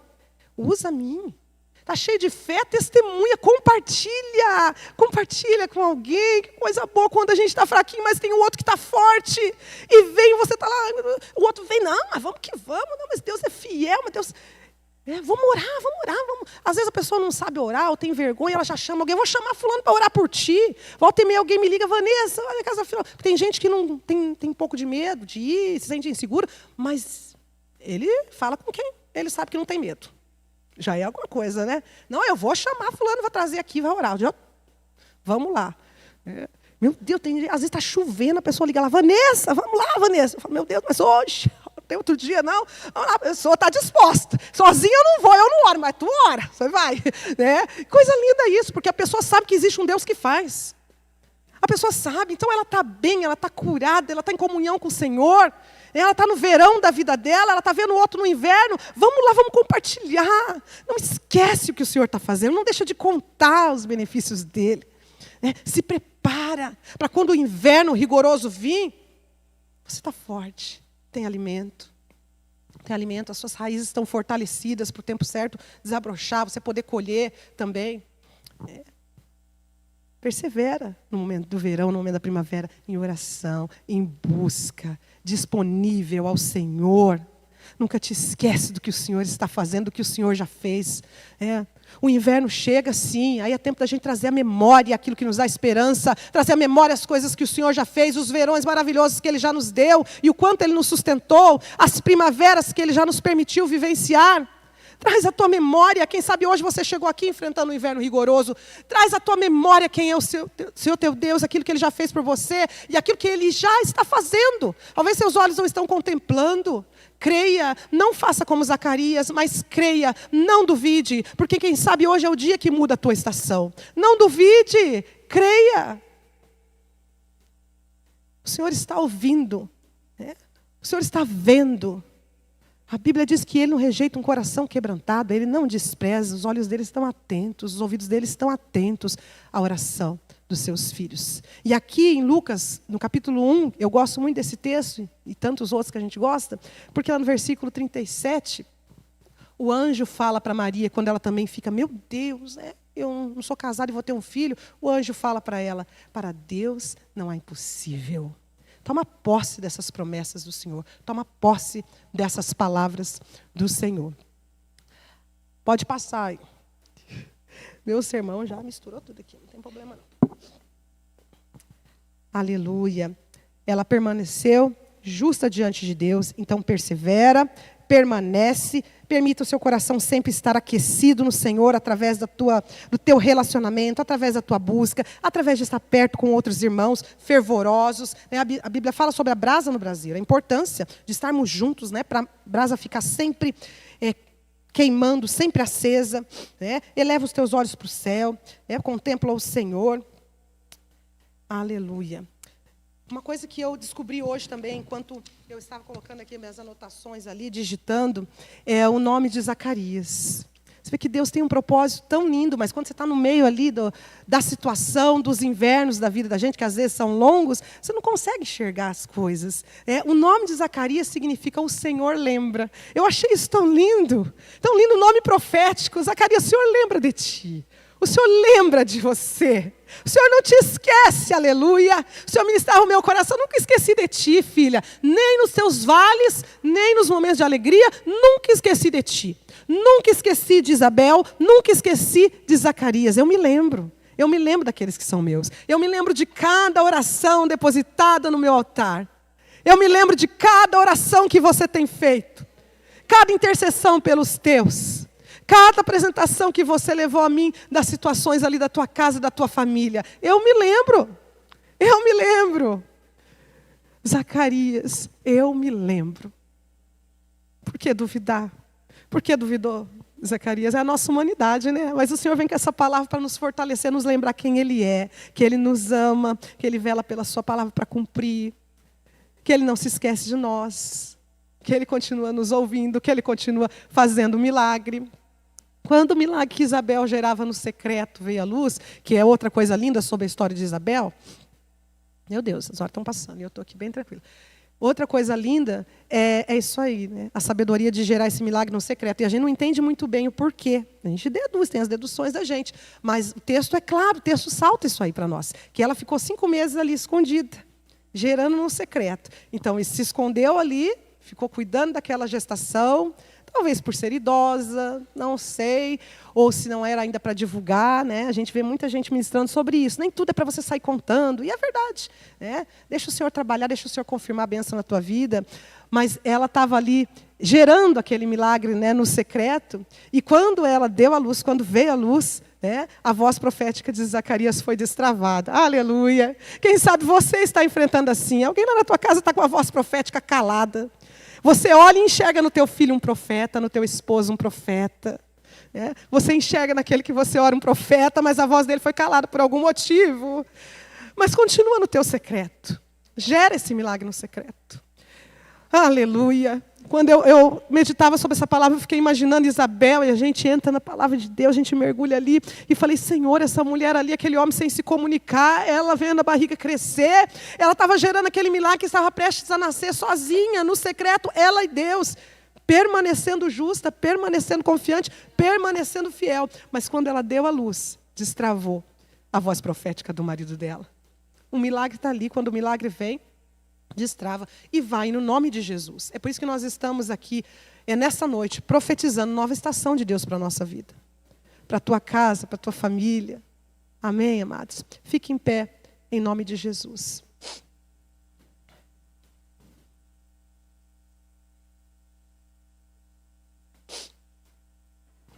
Usa a mim. Está cheio de fé, testemunha, compartilha. Compartilha com alguém. Que coisa boa quando a gente está fraquinho, mas tem um outro que está forte. E vem, você está lá, o outro vem, não, mas vamos que vamos. Não, mas Deus é fiel, mas Deus... Vamos orar. Às vezes a pessoa não sabe orar, ou tem vergonha, ela já chama alguém, vou chamar fulano para orar por ti. Volta e meia alguém me liga, Vanessa, olha a casa filha. Tem gente que não tem um pouco de medo de ir, se sente inseguro, mas ele fala com quem ele sabe que não tem medo. Já é alguma coisa, né? Não, eu vou chamar fulano, vou trazer aqui, vai orar. Vamos lá. Meu Deus, às vezes está chovendo, a pessoa liga lá, Vanessa, vamos lá, Vanessa. Eu falo, meu Deus, mas hoje... Tem outro dia, não. A pessoa está disposta. Sozinha eu não vou, eu não oro, mas tu ora, você vai. Coisa linda isso, porque a pessoa sabe que existe um Deus que faz. A pessoa sabe, então ela está bem, ela está curada, ela está em comunhão com o Senhor. Ela está no verão da vida dela, ela está vendo o outro no inverno. Vamos lá, vamos compartilhar. Não esquece o que o Senhor está fazendo, não deixa de contar os benefícios dele. Se prepara para quando o inverno rigoroso vir, você está forte. Tem alimento, as suas raízes estão fortalecidas para o tempo certo desabrochar, você poder colher também. Persevera no momento do verão, no momento da primavera, em oração, em busca, disponível ao Senhor. Nunca te esquece do que o Senhor está fazendo, do que o Senhor já fez. O inverno chega, sim, aí é tempo da gente trazer à memória aquilo que nos dá esperança, trazer à memória as coisas que o Senhor já fez, os verões maravilhosos que Ele já nos deu, e o quanto Ele nos sustentou, as primaveras que Ele já nos permitiu vivenciar. Traz à tua memória, quem sabe hoje você chegou aqui enfrentando um inverno rigoroso, traz à tua memória quem é o Senhor teu Deus, aquilo que Ele já fez por você, e aquilo que Ele já está fazendo. Talvez seus olhos não estão contemplando. Creia, não faça como Zacarias, mas creia, não duvide, porque quem sabe hoje é o dia que muda a tua estação. Não duvide, creia. O Senhor está ouvindo, o Senhor está vendo, A Bíblia diz que Ele não rejeita um coração quebrantado, Ele não despreza, os olhos dele estão atentos, os ouvidos dele estão atentos à oração dos seus filhos. E aqui em Lucas, no capítulo 1, eu gosto muito desse texto, e tantos outros que a gente gosta, porque lá no versículo 37, o anjo fala para Maria, quando ela também fica, meu Deus, eu não sou casada e vou ter um filho, o anjo fala para ela, para Deus não há impossível. Toma posse dessas promessas do Senhor. Toma posse dessas palavras do Senhor. Pode passar aí. Meu sermão já misturou tudo aqui, não tem problema não. Aleluia. Ela permaneceu justa diante de Deus, então persevera, permanece, permita o seu coração sempre estar aquecido no Senhor através do teu relacionamento, através da tua busca, através de estar perto com outros irmãos fervorosos. A Bíblia fala sobre a brasa no braseiro, a importância de estarmos juntos, para a brasa ficar sempre queimando, sempre acesa. Eleva os teus olhos para o céu, contempla o Senhor. Aleluia. Uma coisa que eu descobri hoje também, enquanto eu estava colocando aqui minhas anotações ali, digitando, é o nome de Zacarias. Você vê que Deus tem um propósito tão lindo, mas quando você está no meio ali da situação, dos invernos da vida da gente, que às vezes são longos, você não consegue enxergar as coisas. O nome de Zacarias significa o Senhor lembra. Eu achei isso tão lindo o nome profético. Zacarias, o Senhor lembra de ti. O Senhor lembra de você. O Senhor não te esquece, aleluia. O Senhor ministrava o meu coração. Nunca esqueci de ti, filha. Nem nos teus vales, nem nos momentos de alegria. Nunca esqueci de ti. Nunca esqueci de Isabel. Nunca esqueci de Zacarias. Eu me lembro daqueles que são meus. Eu me lembro de cada oração depositada no meu altar. Eu me lembro de cada oração que você tem feito. Cada intercessão pelos teus. Cada apresentação que você levou a mim das situações ali da tua casa, da tua família. Eu me lembro. Zacarias, eu me lembro. Por que duvidar? Por que duvidou, Zacarias? É a nossa humanidade, né? Mas o Senhor vem com essa palavra para nos fortalecer, nos lembrar quem Ele é, que Ele nos ama, que Ele vela pela sua palavra para cumprir, que Ele não se esquece de nós, que Ele continua nos ouvindo, que Ele continua fazendo milagre. Quando o milagre que Isabel gerava no secreto veio à luz, que é outra coisa linda sobre a história de Isabel, meu Deus, as horas estão passando e eu estou aqui bem tranquila. Outra coisa linda é isso aí, né? A sabedoria de gerar esse milagre no secreto. E a gente não entende muito bem o porquê. A gente deduz, tem as deduções da gente. Mas o texto é claro, o texto salta isso aí para nós. Que ela ficou 5 meses ali escondida, gerando no secreto. Então, ele se escondeu ali, ficou cuidando daquela gestação. Talvez por ser idosa, não sei, ou se não era ainda para divulgar, né? A gente vê muita gente ministrando sobre isso. Nem tudo é para você sair contando, e é verdade, né? Deixa o Senhor trabalhar, deixa o Senhor confirmar a bênção na tua vida. Mas ela estava ali gerando aquele milagre, né, no secreto, e quando ela deu a luz, quando veio a luz, né, a voz profética de Zacarias foi destravada. Aleluia! Quem sabe você está enfrentando assim, alguém lá na tua casa está com a voz profética calada. Você olha e enxerga no teu filho um profeta, no teu esposo um profeta. Você enxerga naquele que você ora um profeta, mas a voz dele foi calada por algum motivo. Mas continua no teu secreto. Gera esse milagre no secreto. Aleluia. Quando eu meditava sobre essa palavra, eu fiquei imaginando Isabel, e a gente entra na palavra de Deus, a gente mergulha ali, e falei, Senhor, essa mulher ali, aquele homem sem se comunicar, ela vendo a barriga crescer, ela estava gerando aquele milagre que estava prestes a nascer sozinha, no secreto, ela e Deus, permanecendo justa, permanecendo confiante, permanecendo fiel. Mas quando ela deu a luz, destravou a voz profética do marido dela. O milagre está ali, quando o milagre vem, destrava e vai no nome de Jesus. É por isso que nós estamos aqui, nessa noite, profetizando nova estação de Deus para a nossa vida. Para a tua casa, para a tua família. Amém, amados? Fique em pé, em nome de Jesus.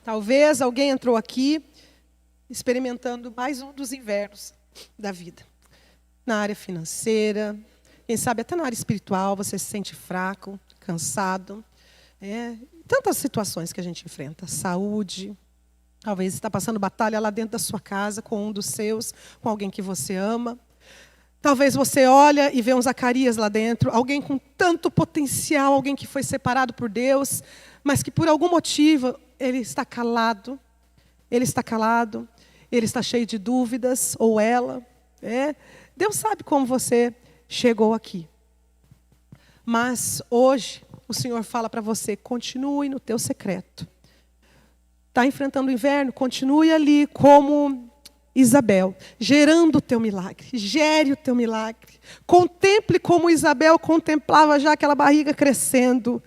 Talvez alguém entrou aqui experimentando mais um dos invernos da vida. Na área financeira, quem sabe até na área espiritual, você se sente fraco, cansado. Tantas situações que a gente enfrenta. Saúde. Talvez está passando batalha lá dentro da sua casa, com um dos seus, com alguém que você ama. Talvez você olha e vê um Zacarias lá dentro, alguém com tanto potencial, alguém que foi separado por Deus, mas que por algum motivo ele está calado, ele está cheio de dúvidas, ou ela. Deus sabe como você chegou aqui. Mas hoje o Senhor fala para você, continue no teu secreto. Está enfrentando o inverno, continue ali como Isabel, gerando o teu milagre. Gere o teu milagre. Contemple como Isabel contemplava já aquela barriga crescendo.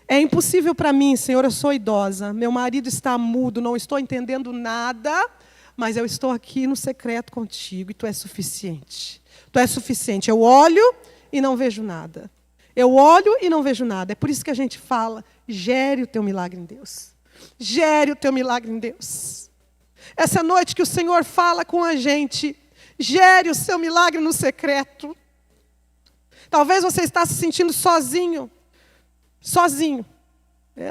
É impossível para mim, Senhor, eu sou idosa. Meu marido está mudo, não estou entendendo nada, mas eu estou aqui no secreto contigo e tu és suficiente. Tu és suficiente. Eu olho e não vejo nada. Eu olho e não vejo nada. É por isso que a gente fala, gere o teu milagre em Deus. Gere o teu milagre em Deus. Essa noite que o Senhor fala com a gente, gere o seu milagre no secreto. Talvez você está se sentindo sozinho.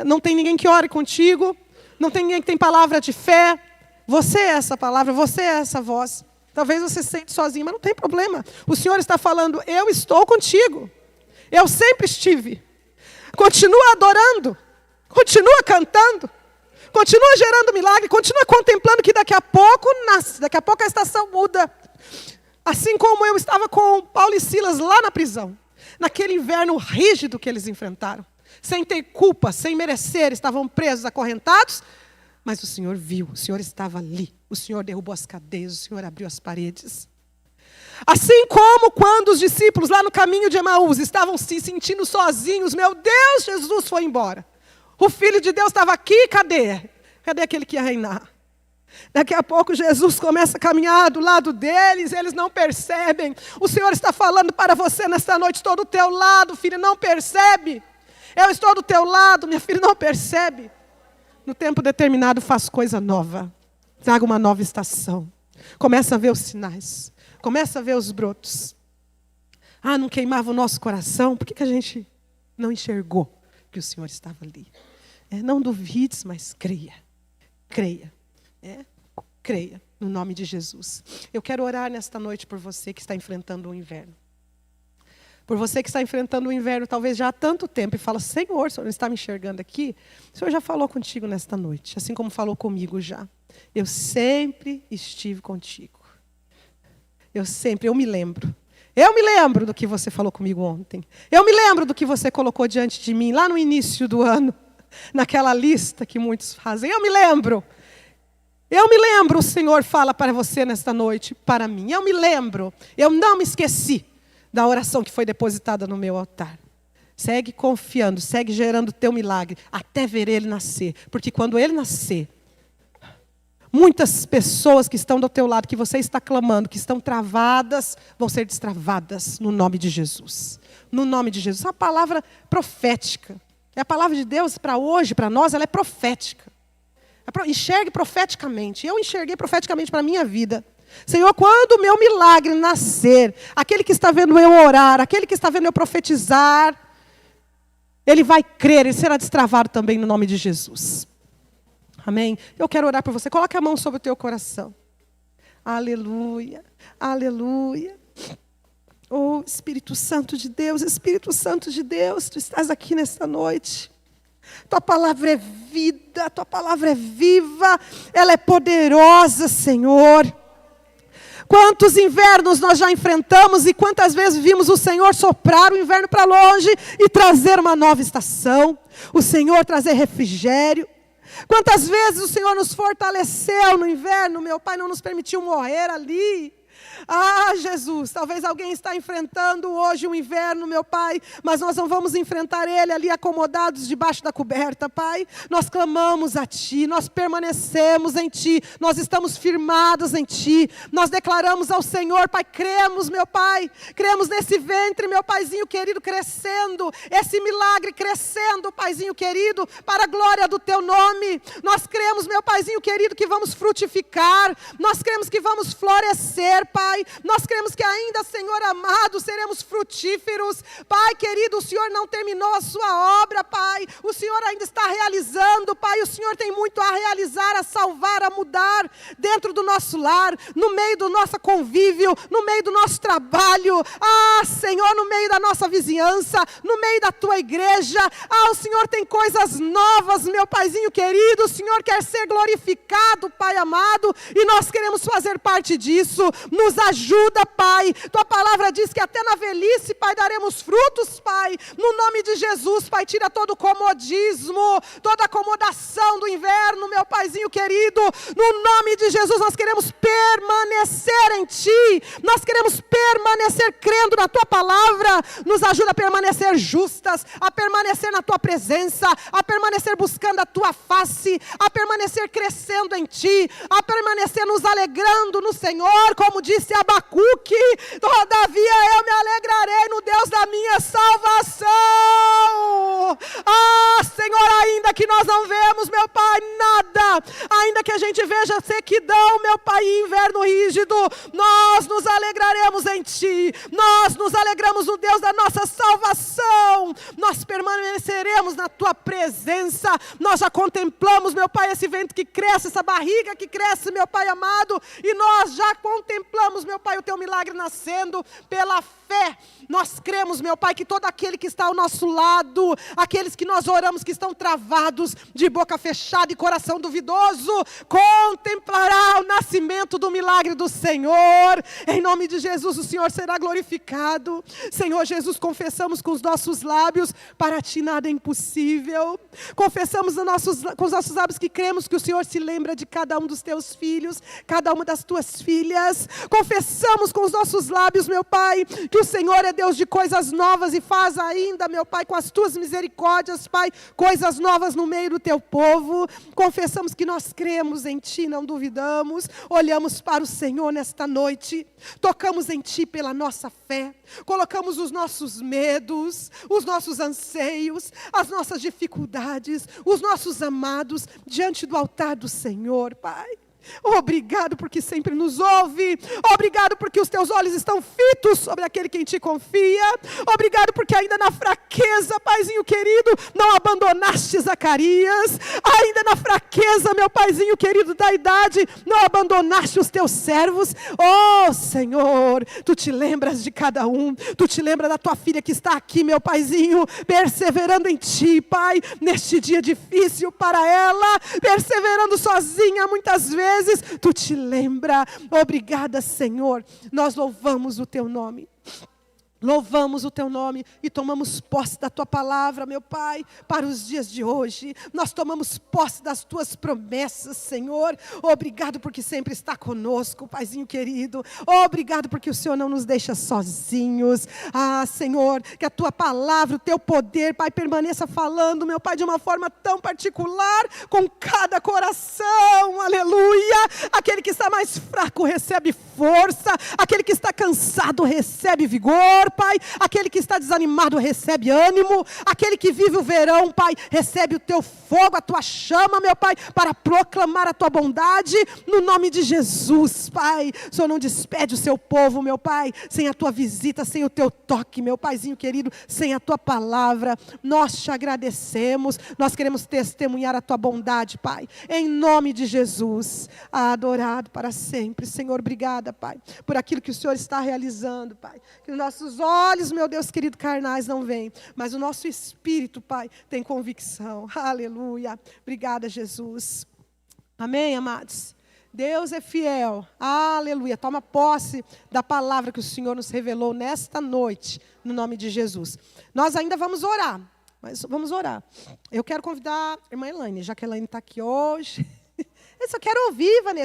Não tem ninguém que ore contigo. Não tem ninguém que tem palavra de fé. Você é essa palavra, você é essa voz. Talvez você se sente sozinho, mas não tem problema. O Senhor está falando, eu estou contigo. Eu sempre estive. Continua adorando. Continua cantando. Continua gerando milagre. Continua contemplando que daqui a pouco nasce. Daqui a pouco a estação muda. Assim como eu estava com Paulo e Silas lá na prisão. Naquele inverno rígido que eles enfrentaram. Sem ter culpa, sem merecer. Estavam presos, acorrentados. Mas o Senhor viu. O Senhor estava ali. O Senhor derrubou as cadeias. O Senhor abriu as paredes. Assim como quando os discípulos lá no caminho de Emaús estavam se sentindo sozinhos, meu Deus, Jesus foi embora. O Filho de Deus estava aqui, cadê? Cadê aquele que ia reinar? Daqui a pouco Jesus começa a caminhar do lado deles, eles não percebem. O Senhor está falando para você nesta noite, estou do teu lado, filho, não percebe? Eu estou do teu lado, minha filha, não percebe? No tempo determinado faço coisa nova. Traga uma nova estação. Começa a ver os sinais. Começa a ver os brotos. Não queimava o nosso coração. Por que a gente não enxergou que o Senhor estava ali? Não duvides, mas creia. Creia. Creia no nome de Jesus. Eu quero orar nesta noite por você que está enfrentando o inverno. Por você que está enfrentando o inverno, talvez já há tanto tempo, e fala, Senhor, o Senhor não está me enxergando aqui? O Senhor já falou contigo nesta noite, assim como falou comigo já. Eu sempre estive contigo. Eu me lembro. Eu me lembro do que você falou comigo ontem. Eu me lembro do que você colocou diante de mim lá no início do ano, naquela lista que muitos fazem. Eu me lembro. O Senhor fala para você nesta noite, para mim. Eu me lembro. Eu não me esqueci da oração que foi depositada no meu altar. Segue confiando, segue gerando o teu milagre, até ver ele nascer. Porque quando ele nascer, muitas pessoas que estão do teu lado, que você está clamando, que estão travadas, vão ser destravadas no nome de Jesus. No nome de Jesus. É uma palavra profética. É a palavra de Deus para hoje, para nós, ela é profética. Enxergue profeticamente. Eu enxerguei profeticamente para a minha vida. Senhor, quando o meu milagre nascer, aquele que está vendo eu orar, aquele que está vendo eu profetizar, ele vai crer, ele será destravado também no nome de Jesus. Amém? Eu quero orar por você. Coloque a mão sobre o teu coração. Aleluia. Aleluia. Oh, Espírito Santo de Deus, tu estás aqui nesta noite. Tua palavra é vida, tua palavra é viva, ela é poderosa, Senhor. Quantos invernos nós já enfrentamos e quantas vezes vimos o Senhor soprar o inverno para longe e trazer uma nova estação. O Senhor trazer refrigério. Quantas vezes o Senhor nos fortaleceu no inverno, meu Pai, não nos permitiu morrer ali. Jesus, talvez alguém está enfrentando hoje um inverno, meu Pai, mas nós não vamos enfrentar ele ali acomodados debaixo da coberta, Pai. Nós clamamos a Ti, nós permanecemos em Ti, nós estamos firmados em Ti, nós declaramos ao Senhor, Pai, cremos, meu Pai, cremos nesse ventre, meu Paizinho querido, crescendo, esse milagre crescendo, Paizinho querido, para a glória do Teu nome. Nós cremos, meu Paizinho querido, que vamos frutificar, nós cremos que vamos florescer, Pai. Pai. Nós cremos que ainda, Senhor amado, seremos frutíferos. Pai querido, o Senhor não terminou a sua obra, Pai. O Senhor ainda está realizando, Pai. O Senhor tem muito a realizar, a salvar, a mudar dentro do nosso lar, no meio do nosso convívio, no meio do nosso trabalho. Senhor, no meio da nossa vizinhança, no meio da tua igreja. O Senhor tem coisas novas, meu Paizinho querido. O Senhor quer ser glorificado, Pai amado, e nós queremos fazer parte disso. Nos ajuda, Pai. Tua palavra diz que até na velhice, Pai, daremos frutos, Pai. No nome de Jesus, Pai, tira todo o comodismo, toda a acomodação do inverno, meu Paizinho querido. No nome de Jesus, nós queremos permanecer em Ti. Nós queremos permanecer crendo na Tua palavra. Nos ajuda a permanecer justas, a permanecer na Tua presença, a permanecer buscando a Tua face, a permanecer crescendo em Ti, a permanecer nos alegrando no Senhor, como disse Abacuque: todavia eu me alegrarei no Deus da minha salvação. Senhor, ainda que nós não vemos, meu Pai, nada, ainda que a gente veja sequidão, meu Pai, e inverno rígido, nós nos alegraremos em Ti, nós nos alegramos no Deus da nossa salvação, nós permaneceremos na Tua presença. Nós já contemplamos, meu Pai, esse vento que cresce, essa barriga que cresce, meu Pai amado, e nós já contemplamos, meu Pai, o Teu milagre nascendo pela fé. Nós cremos, meu Pai, que todo aquele que está ao nosso lado, aqueles que nós oramos que estão travados, de boca fechada e coração duvidoso, contemplará o nascimento do milagre do Senhor. Em nome de Jesus, o Senhor será glorificado. Senhor Jesus, confessamos com os nossos lábios, para Ti nada é impossível. Confessamos com os nossos lábios que cremos que o Senhor se lembra de cada um dos Teus filhos, cada uma das Tuas filhas. Confessamos com os nossos lábios, meu Pai, que o Senhor é Deus de coisas novas e faz ainda, meu Pai, com as Tuas misericórdias, Pai, coisas novas no meio do Teu povo. Confessamos que nós cremos em Ti, não duvidamos. Olhamos para o Senhor nesta noite, tocamos em Ti pela nossa fé, colocamos os nossos medos, os nossos anseios, as nossas dificuldades, os nossos amados diante do altar do Senhor, Pai. Obrigado porque sempre nos ouve. Obrigado porque os Teus olhos estão fitos sobre aquele que em Ti confia. Obrigado porque ainda na fraqueza, Paizinho querido, não abandonaste Zacarias. Ainda na fraqueza, meu Paizinho querido da idade, não abandonaste os Teus servos. Senhor, Tu te lembras de cada um. Tu te lembra da Tua filha que está aqui, meu Paizinho, perseverando em Ti, Pai, neste dia difícil para ela, perseverando sozinha muitas vezes. Tu te lembra. Obrigada, Senhor. Nós louvamos o Teu nome. Louvamos o Teu nome e tomamos posse da Tua palavra, meu Pai, para os dias de hoje. Nós tomamos posse das Tuas promessas, Senhor. Obrigado porque sempre está conosco, Paizinho querido. Obrigado porque o Senhor não nos deixa sozinhos. Senhor, que a Tua palavra, o Teu poder, Pai, permaneça falando, meu Pai, de uma forma tão particular com cada coração. Aleluia. Aquele que está mais fraco recebe força. Aquele que está cansado recebe vigor, Pai. Aquele que está desanimado recebe ânimo. Aquele que vive o verão, Pai, recebe o Teu fogo, a Tua chama, meu Pai, para proclamar a Tua bondade, no nome de Jesus, Pai. O Senhor não despede o Seu povo, meu Pai, sem a Tua visita, sem o Teu toque, meu Paizinho querido, sem a Tua palavra. Nós Te agradecemos, nós queremos testemunhar a Tua bondade, Pai, em nome de Jesus. Adorado para sempre, Senhor. Obrigada, Pai, por aquilo que o Senhor está realizando, Pai. Que os nossos olhos, meu Deus querido, carnais não veem, mas o nosso espírito, Pai, tem convicção. Aleluia. Obrigada, Jesus. Amém, amados? Deus é fiel. Aleluia. Toma posse da palavra que o Senhor nos revelou nesta noite, no nome de Jesus. Nós ainda vamos orar, mas vamos orar. Eu quero convidar a irmã Elaine, já que a Elaine está aqui hoje. Eu só quero ouvir, Vanessa.